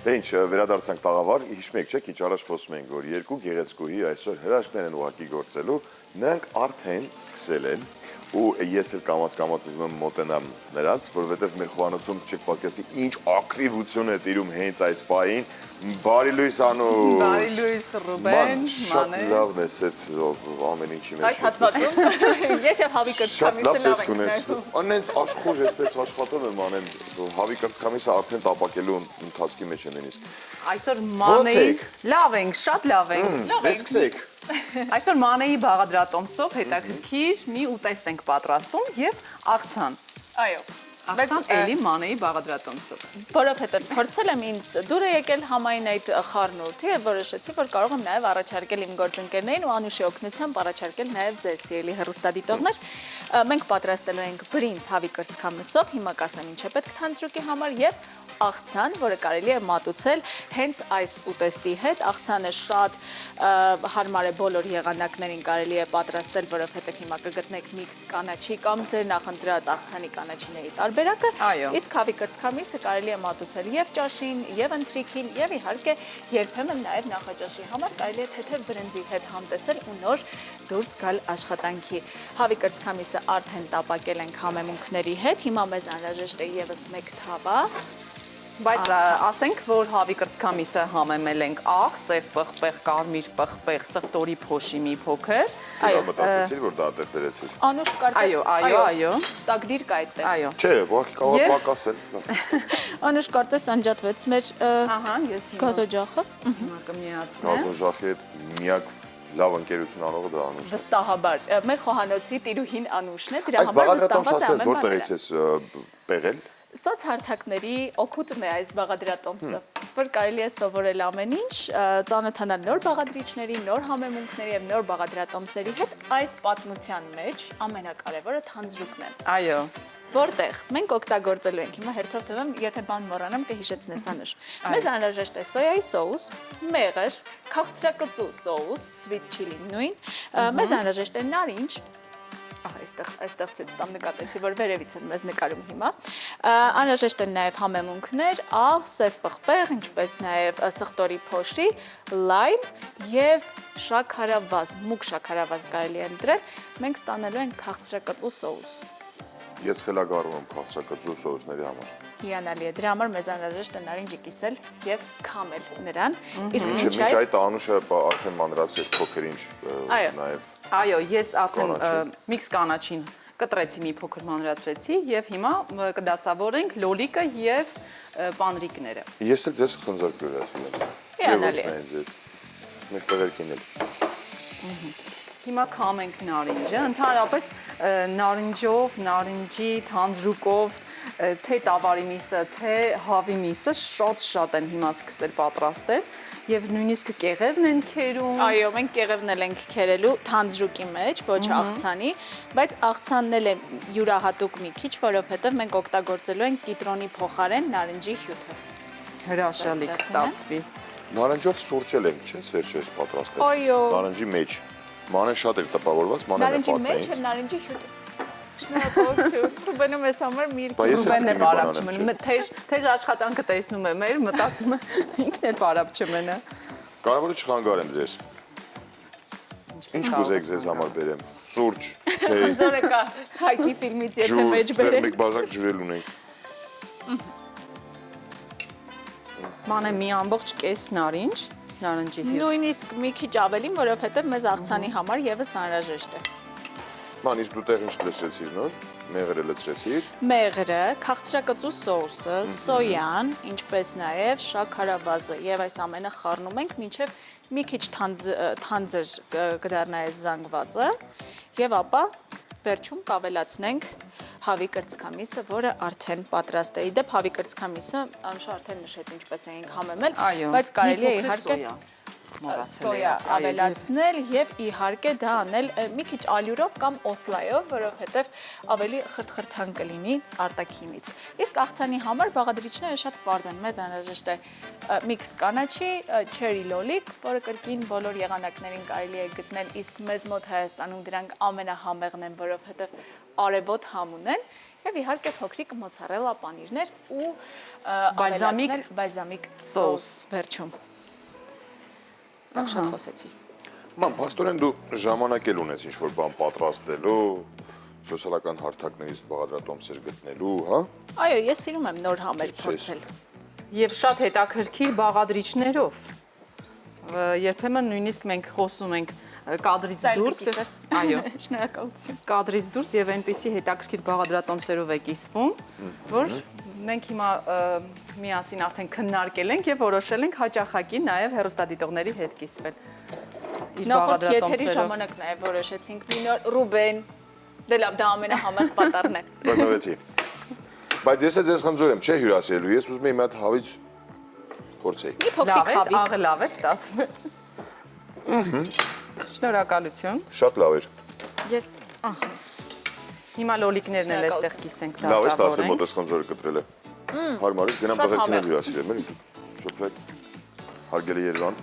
Դե ինչ, վերադարձանք տաղավար, հիշում եք, չէ՞, քիչ առաջ խոսում ենք, որ երկու գեղեցկուհի այսօր հրաշքներ են ուղղակի գործելու, նրանք արդեն սկսել են ու ես էլ կամաց-կամաց ուզում եմ մոտենամ նրանց, որովհետև մեր խոհանոցում չեք պատկերացնի ինչ ակտիվություն է տիրում հենց այս պահին։ Բարի լույս Անուշ։ Բարի լույս Ռուբեն, Շատ լավն է այդ ամեն ինչի մեջ։ Այս հատվածում ես եւ Հավի Կրծքամիսը լավ ենք նայում։ Անենց աշխուժ այսպես աշխատում եմ անեն, Հավի Կրծքամիսը արդեն տապակելու ընթացքի մեջ է նույնիսկ։ Այսօր Մանեի լավ ենք, շատ լավ ենք։ Դե սկսեք։ Այսօր Մանեի բաղադրատոմսով հետաքրքիր մի ուտեստ ենք պատրաստում եւ աղցան։ Այո։ Աղցան էլի Մանեի բաղադրատոմսով։ Որովհետև փորձել եմ ինձ դուր է եկել համային այդ խառնուրդը եւ որոշեցի, որ կարող եմ նաեւ առաջարկել իմ գործընկերներին ու Անուշի օգնությամբ առաջարկել նաեւ ձեզ ելի հեռուստադիտողներ։ Մենք պատրաստելու ենք բրինձ Հավի Կրծքամսով, հիմա կասեմ ինչ է պետք թանձրուկի համար եւ աղցան, որը կարելի է մատուցել հենց այս ուտեստի հետ։ Աղցանը շատ հարմար է բոլոր եղանակներին կարելի է պատրաստել, որովհետև հիմա կգտնեք միքս կանաչի կամ ձեր նախընտրած աղցանի կանաչիների տարբերակը։ Իսկ Հավի Կրծքամիսը կարելի է մատուցել եւ ճաշին, եւ ընթրիքին, եւ իհարկե երբեմն նաեւ նախաճաշի համար կարելի է թեթև բրնձի հետ համտեսել ու նոր դուրս գալ աշխատանքի։ Հավի Կրծքամիսը արդեն տապակել ենք համեմունքների հետ։ Հիմա մեզ անհրաժեշտ է եւս մեկ թավա։ Բայց ասենք, որ Հավի Կրծքամիսը համեմել ենք աղ, սև պղպեղ, կարմիր պղպեղ, սխտորի փոշի մի փոքր։ Այո, մտածեցիր, որ դա դեռ դրեցիր։ Անուշ կարծես։ Այո։ Տակդիր կա այդտեղ։ Այո։ Չէ, ուղղակի կարող է պակասել։ Անուշ կարծես անջատվեց մեր Ահա, ես գազոջախը։ հիմա կմիացնեմ։ Գազոժախի հետ միակ լավ ընկերություն անողը դա Անուշն է։ Վստահաբար։ Մեր խոհանոցի տիրուհին Անուշն է, դրա Այս համար վստահված է բաղադրատոմսը ամեն որտեղից ես պեղել։ Սոցհարթակների օգուտում է այս բաղադրատոմսը, որ կարելի է սովորել ամեն ինչ, ծանոթանալ նոր բաղադրիչների, նոր համեմունքների եւ նոր բաղադրատոմսերի հետ։ Այս պատմության մեջ ամենակարևորը թանձրուկն է։ Այո։ Որտեղ մենք օգտագործելու ենք, հիմա հերթով թվում, եթե բան մոռանամ կհիշեցնես Անուշ։ Մեզ անհրաժեշտ է սոյայի սոուս, մեղր, քաղցրակծու սոուս, sweet chili նույն, մեզ անհրաժեշտ է նարինջ, այստեղ ցույց տամ նկատեցի, որ վերևից են մեզ նկարում հիմա։ Անհրաժեշտ են նաև համեմունքներ, աղ, սև պղպեղ, ինչպես նաև սխտորի փոշի, լայմ եւ շաքարավազ, մուգ շաքարավազ կարելի է ընտրել։ Մենք ստանալու ենք քաղցրակծու սոուս։ Ես խելագարում եմ քաղցրակծու սոուսների համար։ Հիանալի է, դրա համար մեզ անհրաժեշտ է նարինջը կիսել եւ քամել նրան։ Իսկ Մինչ այդ Անուշը արդեն մանրացրեց փոքր ինչ նաև։ Այո, ես արդեն միքս կանաչին կտրեցի մի փոքր մանրացրեցի եւ հիմա կդասավորենք լոլիկը եւ պանրիկները։ Ես էլ ձեզ խնձոր կուրացել եմ։ Հիանալի է։ Մեր տղերքին էլ։ Հիմա քամենք նարինջը, ընդհանրապես նարինջով, նարինջի թանձրուկով, թե տավարի միսը, թե հավի միսը շատ են հիմա սկսել պատրաստել եւ նույնիսկ կեղևն են քերում։ Այո, մենք կեղևն էլ ենք քերելու թանձրուկի մեջ, ոչ աղցանի, բայց աղցանն էլ է յուրահատուկ մի քիչ, որովհետեւ մենք օգտագործելու ենք կիտրոնի փոխարեն նարինջի հյութը։ Հրաշալի կստացվի։ Նարնջով սուրճել ենք, չէ՞, վերջերս պատրաստել։ Այո։ Նարնջի մեջ։ Մանեն շատ էր տպավորված, մանեն է պատմել։ Նարինջի մեջ է նարինջի հյութը։ Շնորհակալություն։ Ռուբենում ես համար միրգ։ Ռուբենն է բարապ չմնում։ Թեժ աշխատանքը տեսնում է մեր, մտածում է ինքն էլ բարապ չմնա։ Կարևորը չխանգարեմ ձեզ։ Ինչ կուզեք ձեզ համար բերեմ։ Սուրճ, թե։ Ձորը կա հայտնի ֆիլմից եթե մեջ բերեմ։ Մեկ բաժակ ջրել ունենք։ Մանե մի ամբողջ կես նարինջ, նարնջի հյութ։ Նույնիսկ մի քիչ ավելին, որովհետև մեզ աղցանի համար եւս անհրաժեշտ է։ Ման, իսկ դու տեղ ինչ լցրեցիր նոր։ Մեղրը լցրեցիր։ Մեղրը, քաղցրակծու սոուսը, սոյան, ինչպես նաև շաքարավազը եւ այս ամենը խառնում ենք մինչեւ մի քիչ թանձր կդառնա այս զանգվածը եւ ապա վերջում կավելացնենք Հավի Կրծքամիսը, որը արդեն պատրաստ է։ Իդեպ Հավի Կրծքամիսը Անուշը արդեն նշեց ինչպես էինք համեմել, բայց կարելի է իհարկե սոյա ավելացնել եւ իհարկե դա անել մի քիչ ալյուրով կամ օսլայով, որովհետեւ ավելի խրթխրթան կլինի արտաքինից։ Իսկ աղցանի համար բաղադրիչները շատ պարզ են, մեզ անհրաժեշտ է միքս կանաչի, չերի լոլիկ, որը կրկին բոլոր եղանակներին կարելի է գտնել, իսկ մեզ մոտ Հայաստանում դրանք ամենահամեղն են, որովհետեւ արևոտ համ ունեն, եւ իհարկե փոքրիկ մոցարելա պանիրներ ու բալզամիկ սոուս վերջում։ Դա շատ խոսեցի։ Ման, փաստորեն դու ժամանակ էլ ունես ինչ-որ բան պատրաստելու, սոցիալական հարթակներից բաղադրատոմսեր գտնելու, հա? Այո, ես սիրում եմ նոր համեր փորձել։ Եվ շատ հետաքրքիր բաղադրիչներով։ Երբեմն նույնիսկ մենք խոսում ենք կադրից դուրս, այո, շնորհակալություն։ Կադրից դուրս եւ այնպիսի հետաքրքիր բաղադրատոմսերով է կիսվում, որ մենք հիմա միասին արդեն քննարկել ենք եւ որոշել ենք հաճախակի նաեւ հեռուստադիտողների հետ կիսվել։ Նախորդ եթերի ժամանակ նաեւ որոշեցինք մի նոր Ռուբեն, դե լավ, դա ամենահամեղ պատառն է։ Բնավեցի։ Բայց ես ձեզ խնդրում եմ, չէ հյուրասիրելու, ես ուզում եմ մի հատ հավիճ փորձեի։ Մի փոքրիկ հավի։ Աղը լավ է ստացվում։ Շնորհակալություն։ Շատ լավ էր։ Ես, ահա։ Հիմա լոլիկներն էլ այստեղ կիսենք Լավ է ստացվում դասավորենք։ մոտես խնձորը կտրել է։ Հարմար է, գնամ Շատ տղեկին համեղ։ հյուրասիրեմ, էլի։ Շփվեք։ Հարգելի Երևան։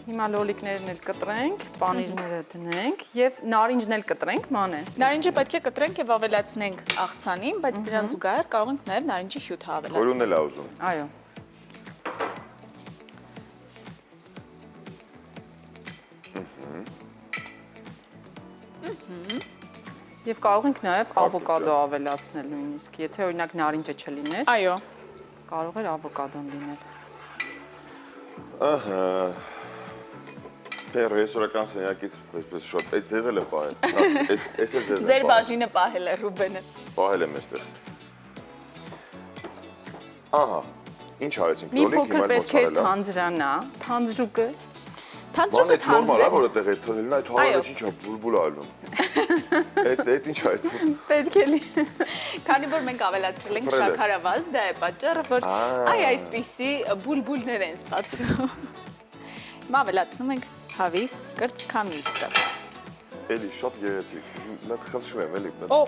Հիմա լոլիկներն էլ կտրենք, պանիրները դնենք եւ նարինջն էլ կտրենք, մանե։ Նարինջը պետք է կտրենք եւ ավելացնենք աղցանին, բայց դրան զուգահեռ կարող ենք նաեւ նարինջի հյութը ավելացնել։ Որուն էլ ա ուզում։ Այո։ Եվ կարող ենք նաև ավոկադո ավելացնել նույնիսկ, եթե օրինակ նարինջը չլիներ, Այո։ կարող էր ավոկադոն լինել։ Ահա։ Ռեստորական սենյակից այսպես շատ, այդ ձեզ էլ է պահել։ Էս էլ ձեզ է։ Ձեր բաժինը պահել է Ռուբենը։ Պահել եմ այստեղ։ Ահա։ Ինչ արեցինք, Մի լոլիկ, փոքր հիմա պետք է մոցարելա։ թանձրանա, թանձրուկը։ Թանձրուկը Նորմալ է, թանձր։ որ այդտեղ է թողելն, այդ հավելը ինչա բուլբուլ ալնում։ Այդ ինչ է։ Պետք է Քանի որ մենք ավելացրել ենք Փռել է։ շաքարավազ, դա է պատճառը, որ այ այսպիսի բուլբուլներ են ստացվում։ Հիմա ավելացնում ենք հավի կրծքամիսը։ Էլի շատ գեղեցիկ։ Մենք խնդրում եմ, էլի։ Օ,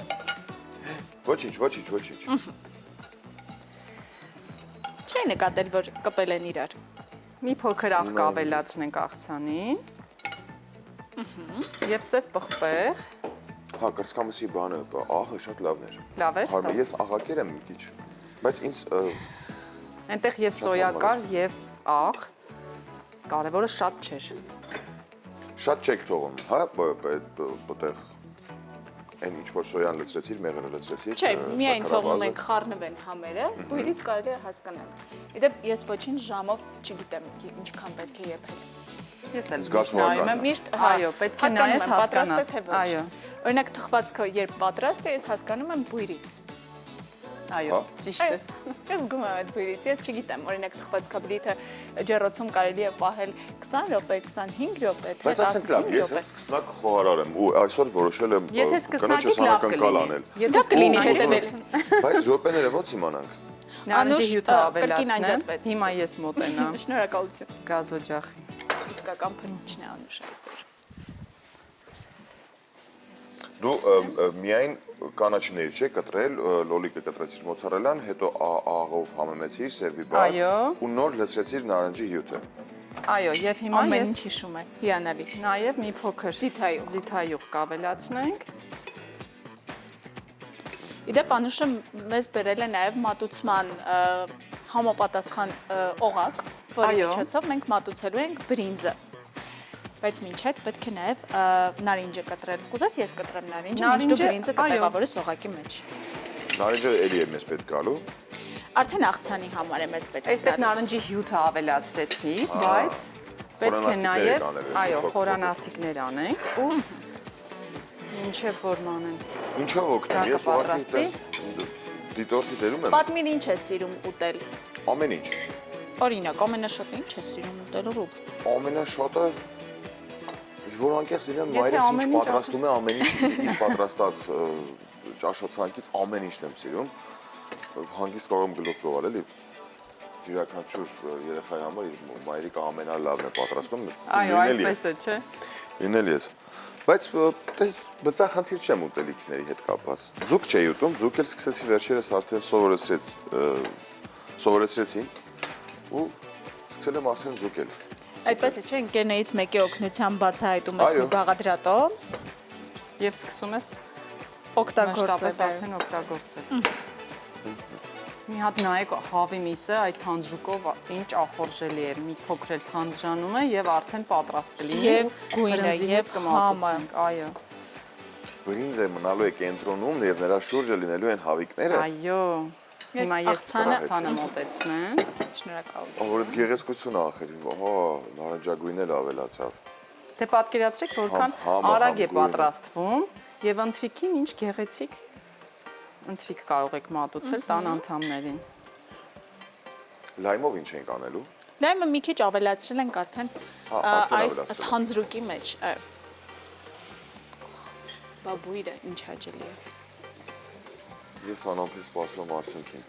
Ոչինչ։ չի նկատել, որ կպել են իրար։ մի փոքր աղ ավելացնենք աղցանին։ Եվ սև պղպեղ, Հա, կրծքամսի բանը, աղը շատ լավն էր։ լավ էր Հարմար, ստացվում։ ես աղակեր եմ մի քիչ, բայց ինձ Այնտեղ եւ սոյա կար եւ աղ, կարևորը շատ չէր։ շատ չեք թողում, հա, այդտեղ այն ինչ որ սոյան լցրեցիր, մեղրը լցրեցիր։ Չէ, միայն թողնում շաքարավազը։ ենք խառնվեն համերը, բույրից կարելի է հասկանալ։ Իդեպ ես ոչինչ ժամով չգիտեմ ինչքան պետք է եփել։ Ես էլ Զգացողական նայում եմ, Միշտ, այո, պետք է նայես հասկանաս։ Այո, Օրինակ թխվածքը երբ պատրաստ է, ես հասկանում եմ բույրից։ այո, ճիշտ ես։ Ես զգում եմ այդ բույրից, ես չգիտեմ, օրինակ թխվածքը բլիթը ջեռոցում կարելի է պահել 20 րոպե, 25 րոպե, թե Բայց ասենք լավ, 15 ես րոպե։ սկսնակ խոհարար եմ ու այսօր որոշել եմ Եթե սկսնակից լավ կլինի։ Դա կլինի հետևել։ Բայց րոպեները ո՞նց իմանանք։ Նարինջի հյութը կրկին ավելացնեմ։ անջատվեց։ Հիմա ես մոտենամ Շնորհակալություն։ գազօջախի։ Իսկական փնիչն է Անուշ այսօր։ Դու միայն կանաչիներ չէ կտրել, լոլիկը կտրեցիր մոցարելան, հետո աղով համեմեցիր սերվի բար Այո։ ու նոր լցրեցիր նարնջի հյութը։ Այո, եւ հիմա Ամեն ես ինչ հիշում է։ Հիանալի։ նաեւ մի փոքր Ձիթայուղ։ ձիթայուղ կավելացնենք։ Իդեպ Անուշը մեզ բերել է նաև մատուցման համապատասխան օղակ, որի Այո։ միջոցով մենք մատուցելու ենք բրինձը։ Բայց մինչ այդ պետք է նաև նարինջը կտրել։ Կուզես ես կտրեմ նարինջը, մինչ դու բրինձը կտեղավորես օղակի մեջ։ Նարնջը էլի է մեզ պետք գալու։ Արդեն աղցանի համար է մեզ պետք Այստեղ գալու։ նարնջի հյութը ավելացրեցի, բայց պետք է նաեւ, այո, խորանարդիկներ անենք ու ինչեւ ֆորման են։ Ինչով օգտվում, ես ուղղակի դիտորդի դերում եմ։ Պատմիր ինչ ես սիրում ուտել։ Ամեն ինչ։ Օրինակ, ամենաշատը ինչ ես սիրում ուտել Ռուբ։ Ամենաշատը որ անկեղծ լինեմ, Եթե մայրս ինչ ամեն ինչ պատրաստում է, ամեն ինչ իր պատրաստած ճաշացանկից ամեն ինչն եմ սիրում։ Հանգիստ կարող եմ գլուխ գովել, էլի։ յուրաքանչյուր երեխայի համար իր մայրիկը ամենալավն է պատրաստում։ Այո, այդպես է, չէ։ Լինել ես։ Բայց բծախնդիր չեմ ուտելիքների հետ կապված։ Ձուկ չէի ուտում, ձուկ էլ սկսեցի վերջերս արդեն սովորեցրեցին ու սկսել եմ արդեն ձուկել։ Այդպես է, չէ, ընկերներից մեկի օգնությամբ բացահայտում ես մի բաղադրատոմս Եվ սկսում ես օգտագործել։ արդեն օգտագործել։ Մի հատ նայեք հավի միսը այդ թանձրուկով ինչ ախորժելի է, մի փոքր էլ թանձրանում է եւ արդեն պատրաստ կլինի Եվ գույնը, եւ համը։ Այո։ Բրինձը մնալու է կենտրոնում եւ նրա շուրջը լինելու են հավիկները։ Այո։ Հիմա ես աղցանը մոտեցնեմ։ Շնորհակալություն։ Որ այդ գեղեցկությունը ախր, ահա, նարնջագույնն էլ ավելացավ։ Դե պատկերացրեք որքան արագ է պատրաստվում եւ ընթրիքին ինչ գեղեցիկ ընթրիք կարող եք մատուցել տան անդամներին։ Լայմով ինչ ենք անելու։ Լայմը մի քիչ ավելացրել ենք արդեն արդեն այս ավելացրել։ թանձրուկի մեջ։ Այո։ Բա բույրը ինչ հաճելի է։ Ես անամփի սպասում եմ արդյունքին։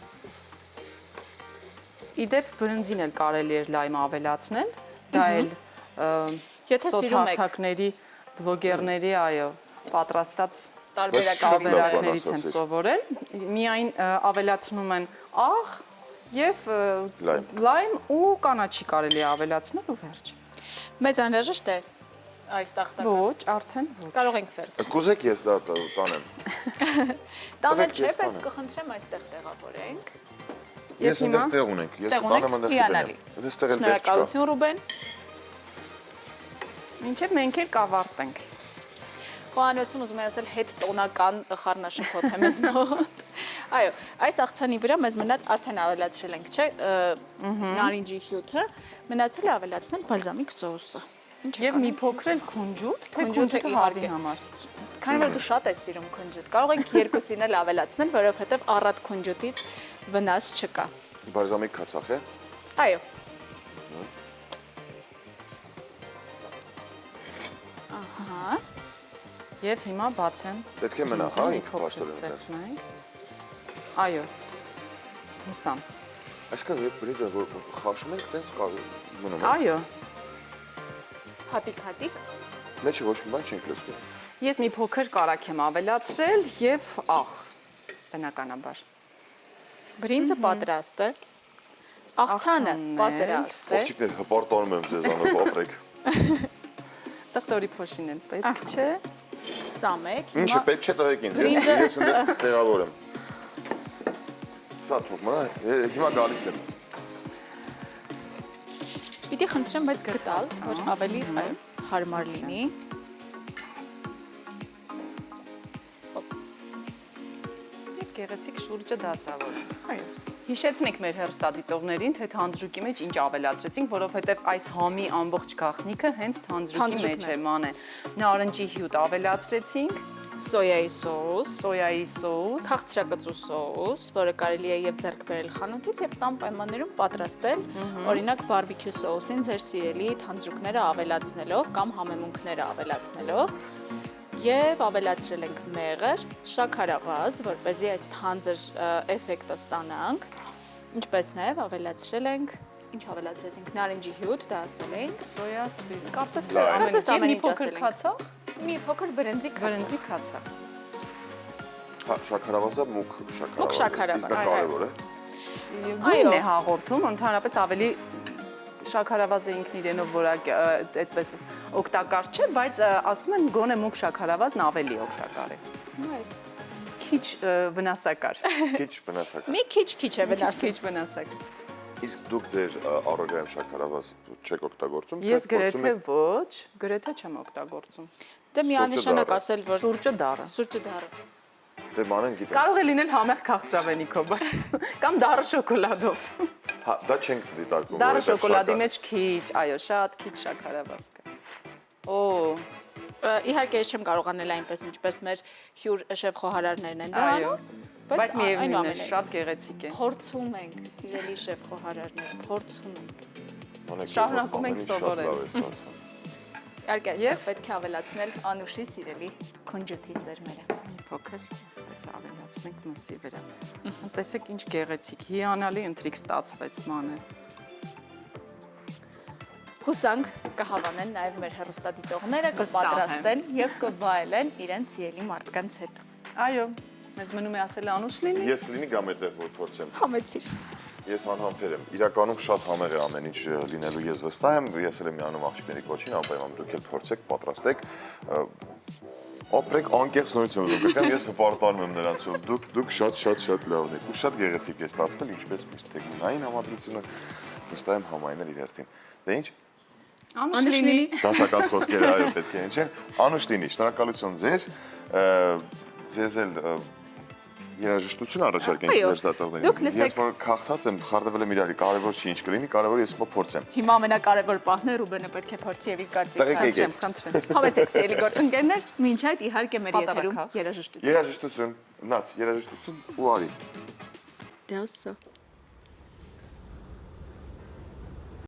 Իդեպ բրնձին էլ կարելի էր լայմը ավելացնել, դա էլ Եթե սիրում եք սոցհարթակների, բլոգերների, այո, պատրաստած տարբերակներից տարբերակներից եմ սովորել, միայն ավելացնում են աղ եւ լայմ ու կանաչի կարելի է ավելացնել ու վերջ։ մեզ անհրաժեշտ է այս տախտակը։ Ոչ, արդեն ոչ։ Կարող ենք վերցնել։ Կուզեք ես դա տանեմ։ Տանել չէ, ես բայց տանեմ։ կխնդրեմ այստեղ տեղավորենք։ Ես հիմա այնտեղ տեղ ունենք։ Ես Տեղ տանեմ ունենք, այնտեղ հիանալի։ կդնեմ։ Այստեղ էլ տեղ չկա։ Շնորհակալություն Ռուբեն։ Մինչև մենք էլ կավարտենք։ Խոհանոցում ուզում եմ ասել հետ տոնական խառնաշփոթ է մեզ մոտ։ Այո, այս աղցանի վրա մեզ մնաց արդեն ավելացրել ենք, չէ՞, նարինջի հյութը, մնացել է ավելացնել բալզամիկ սոուսը։ Եվ մի փոքր էլ քունջուտ, թե Քունջուտը քունջուտը իհարկե։ հավի համար։ Քանի որ դու շատ ես սիրում քունջուտ, կարող ենք երկուսին էլ ավելացնել, որովհետև առատ քունջուտից վնաս չկա։ Բալզամիկ քացախ է։ Այո։ Ահա։ Եվ հիմա բացեմ։ Պետք է մնա, հա, բրինձը, մի ինքը փոքր պաստորեն դեռ։ սեղմենք։ Այո։ Հուսամ։ Այսքան երբ բրինձը որ խաշում ենք, տես մնում է։ Այո։ Հատիկ։ Մեջը ոչ մի բան չենք լցնում։ Ես մի փոքր կարակ եմ ավելացրել եւ աղ, բնականաբար։ Բրինձը պատրաստ է։ Աղցանը պատրաստ է։ Ողջիկներ, հպարտանում եմ ձեզանով ապրեք։ Սխտորի փոշին էլ պետք չէ։ Սամեք։ Ինչը պետք չէ տղեկին, ես այնտեղ տեղավոր եմ։ Սա թող մնա, հիմա գալիս եմ։ Պիտի խնդրեմ, բայց գտալ, որ ավելի հարմար լինի։ Գեղեցիկ շուրջը դասավոր։ Այո։ Հիշեցնենք մեր հեռուստադիտողներին, թե թանձրուկի մեջ ինչ ավելացրեցինք, որովհետև այս համի ամբողջ գաղտնիքը հենց թանձրուկի մեջ է մանե։ Նարնջի հյութ ավելացրեցինք, Սոյայի սոուս, սոյայի սոուս, քաղցրակծու սոուս, որը կարելի է եւ ձեռք բերել խանութից եւ տան պայմաններում պատրաստել, օրինակ բարբիկյու սոուսին ձեր սիրելի թանձրուկները ավելացնելով կամ համեմունքները ավելացնելով եւ ավելացրել ենք մեղր, շաքարավազ, որպեսզի այս թանձր էֆեկտը ստանանք, ինչպես նաեւ ավելացրել ենք ինչ ավելացրեցինք նարինջի հյութ, դա ասել ենք, սոյա սպիր։ Կարծես Կարծես ամեն մի ինչ փոքր ասել ենք։ քացա, մի փոքր բրնձի բրնձի քացա։ Հա, շաքարավազը մուկ շաքարավազ։ Իսկ դա կարևոր է։ Գույն է հաղորդում, ընդհանրապես ավելի շաքարավազը ինքն իրենով որակ այդպես օգտակար չէ, բայց ասում են գոնե մուկ շաքարավազն ավելի օգտակար է։ Nice։ Քիչ վնասակար։ Քիչ վնասակար։ Մի քիչ է վնասում։ Քիչ վնասակար։ Իսկ դուք ձեր առօրյայում շաքարավազ չեք օգտագործում, Ես գրեթե ոչ, գրեթե չեմ օգտագործում։ Դե միանշանակ ասել, որ Սուրճը դառը։ սուրճը դառը։ Դե մանեն գիտեմ։ Կարող է լինել համեղ քաղցրավենիքով, բայց կամ դառը շոկոլադով։ Հա, դա չենք դիտարկում։ Դառը շոկոլադի մեջ քիչ, այո, շատ քիչ շաքարավազ կա։ Օ, Իհարկե ես չեմ կարող անել այնպես, ինչպես մեր հյուր շեֆ խոհարարներն են դա այո։ անում, Բայց միևնույն է, այնուամենայնիվ շատ գեղեցիկ է։ փորձում ենք, սիրելի շեֆ խոհարարներ, փորձում ենք։ Շարունակում ենք սովորել։ Իհարկե այստեղ պետք է ավելացնել Անուշի սիրելի քունջութի սերմերը։ փոքր, այսպես ավելացնենք մսի վրա։ Տեսեք ինչ գեղեցիկ, հիանալի ընթրիք ստացվեց մանե։ Հուսանք կհավանեն նաև մեր հեռուստադիտողները, Վստահ եմ։ կպատրաստեն եւ կվայելեն իրենց սիրելի մարդկանց հետ։ Այո, մեզ մնում է ասել Անուշ լինի։ Ես կլինի գամ այդտեղ որ փորձեմ։ Համեցիր։ Ես անհամբեր եմ։ Իրականում շատ համեղ է ամեն ինչ լինելու, ես վստահ եմ, ես էլ եմ միանում աղջիկների կոչին, անպայման դուք էլ փորձեք, պատրաստեք։ Ապրեք անկեղծ նորից եմ ուզում, ես հպարտանում եմ նրանցով։ Դուք շատ լավն եք ու շատ գեղեցիկ է ստացվել, ինչպես միշտ տեխնիկային համադրությունը վստահ եմ համայնել իր հերթին։ Դե ինչ։ Անուշ լինի։ Դասական խոսքերը այո պետք է հնչեն։ Անուշ լինի, շնորհակալություն ձեզ։ Ձեզ էլ երաժշտություն առաջարկենք Այո, հերթատողներին։ դուք լսեք։ Ես որ քաղցած եմ, խառնվել եմ իրարի, կարևոր չի ինչ կլինի, կարևորը ես փորձեմ։ Հիմա ամենակարևոր պահն է Ռուբենը պետք է փորձի եւ իր կարծիքը։ Տղեկ Խնդրեմ։ Համեցեք սիրելի գործընկերներ, մինչ այդ իհարկե մեր եթերում Պատարագ, հա։ երաժշտություն։ Երաժշտություն, նած, երաժշտություն ու արի։ Դասը։